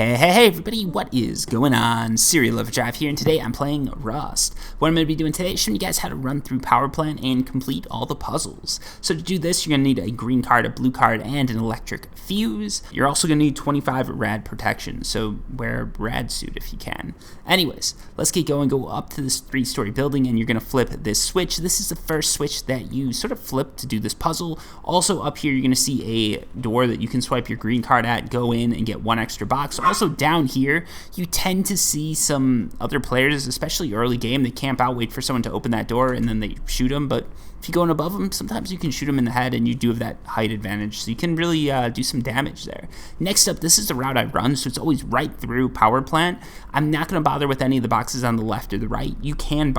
Hey everybody, what is going on? Serial Overdrive here, and today I'm playing Rust. What I'm going to be doing today is showing you guys how to run through Power Plant and complete all the puzzles. So to do this, you're going to need a green card, a blue card, and an electric fuse. You're also going to need 25 rad protection, so wear a rad suit if you can. Anyways, let's get going. Go up to this 3-story building, and you're going to flip this switch. This is the first switch that you sort of flip to do this puzzle. Also up here, you're going to see a door that you can swipe your green card at, go in, and get one extra box. Also down here, you tend to see some other players, especially early game, they camp out, wait for someone to open that door, and then they shoot them. But if you go in above them, sometimes you can shoot them in the head, and you do have that height advantage, so you can really do some damage there. Next up, this is the route I run, so it's always right through Power Plant. I'm not going to bother with any of the boxes on the left or the right. You can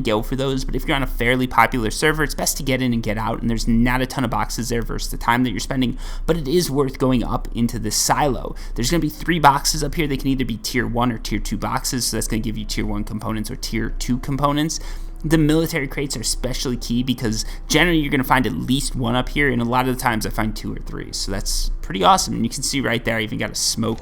go for those, but if you're on a fairly popular server, it's best to get in and get out, and there's not a ton of boxes there versus the time that you're spending, but it is worth going up into this silo. There's going to be 3 boxes up here. They can either be tier 1 or tier 2 boxes, so that's going to give you tier 1 components or tier 2 components. The military crates are especially key because generally you're going to find at least 1 up here, and a lot of the times I find 2 or 3, so that's pretty awesome. And you can see right there I even got a smoke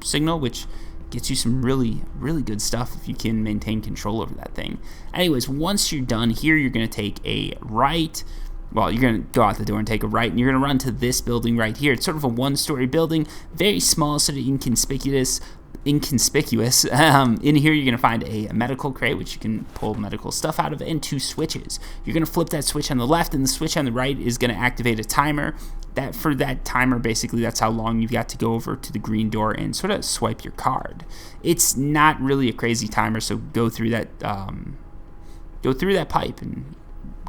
signal, which gets you some really good stuff if you can maintain control over that thing. Anyways, once you're done here, you're going to take a right. Well, you're going to go out the door and take a right, and you're going to run to this building right here. It's sort of a 1-story building, very small, sort of inconspicuous. In here, you're going to find a medical crate, which you can pull medical stuff out of, and 2 switches. You're going to flip that switch on the left, and the switch on the right is going to activate a timer. For that timer, basically, that's how long you've got to go over to the green door and sort of swipe your card. It's not really a crazy timer, so go through that pipe and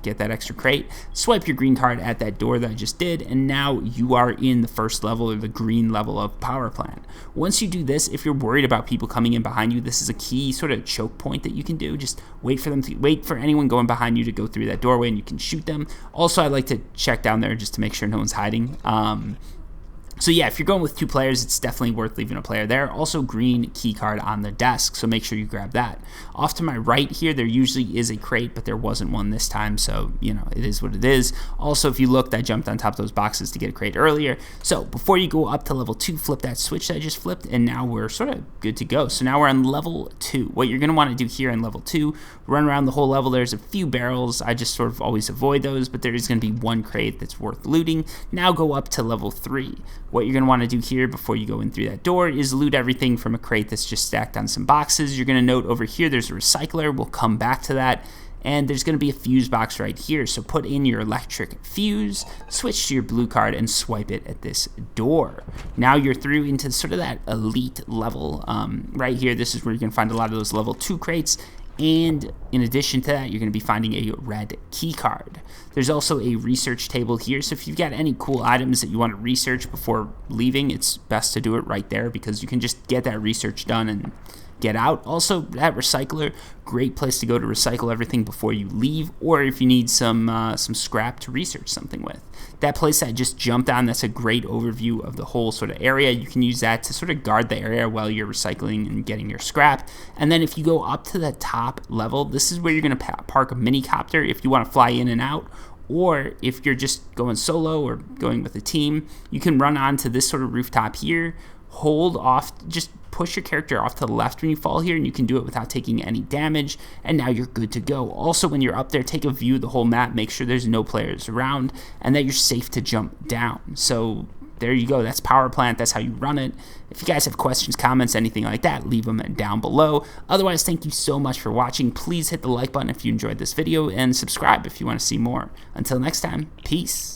get that extra crate, swipe your green card at that door that I just did, and now you are in the first level, or the green level of Power Plant. Once you do this, if you're worried about people coming in behind you, this is a key sort of choke point that you can do. Just wait for anyone going behind you to go through that doorway, and you can shoot them. Also, I like to check down there just to make sure no one's hiding. So yeah, if you're going with 2 players, it's definitely worth leaving a player there. Also, green key card on the desk, so make sure you grab that. Off to my right here, there usually is a crate, but there wasn't one this time, so, you know, it is what it is. Also, if you looked, I jumped on top of those boxes to get a crate earlier. So before you go up to level 2, flip that switch that I just flipped, and now we're sort of good to go. So now we're on level 2. What you're going to want to do here on level 2, run around the whole level. There's a few barrels. I just sort of always avoid those, but there is going to be 1 crate that's worth looting. Now go up to level 3. What you're going to want to do here before you go in through that door is loot everything from a crate that's just stacked on some boxes. You're going to note over here there's a recycler. We'll come back to that. And there's going to be a fuse box right here. So put in your electric fuse, switch to your blue card, and swipe it at this door. Now you're through into sort of that elite level. Right here, this is where you're going to find a lot of those level 2 crates. And in addition to that, you're going to be finding a red key card. There's also a research table here, so if you've got any cool items that you want to research before leaving, it's best to do it right there because you can just get that research done and get out. Also, that recycler, great place to go to recycle everything before you leave, or if you need some scrap to research something with. That place I just jumped on, that's a great overview of the whole sort of area. You can use that to sort of guard the area while you're recycling and getting your scrap. And then if you go up to the top level, this is where you're going to park a mini copter if you want to fly in and out. Or if you're just going solo or going with a team, you can run onto this sort of rooftop here, hold off, just push your character off to the left when you fall here, and you can do it without taking any damage, and now you're good to go. Also, when you're up there, take a view of the whole map, make sure there's no players around, and that you're safe to jump down. So there you go, that's Power Plant, that's how you run it. If you guys have questions, comments, anything like that, leave them down below. Otherwise, thank you so much for watching. Please hit the like button if you enjoyed this video, and subscribe if you want to see more. Until next time, peace.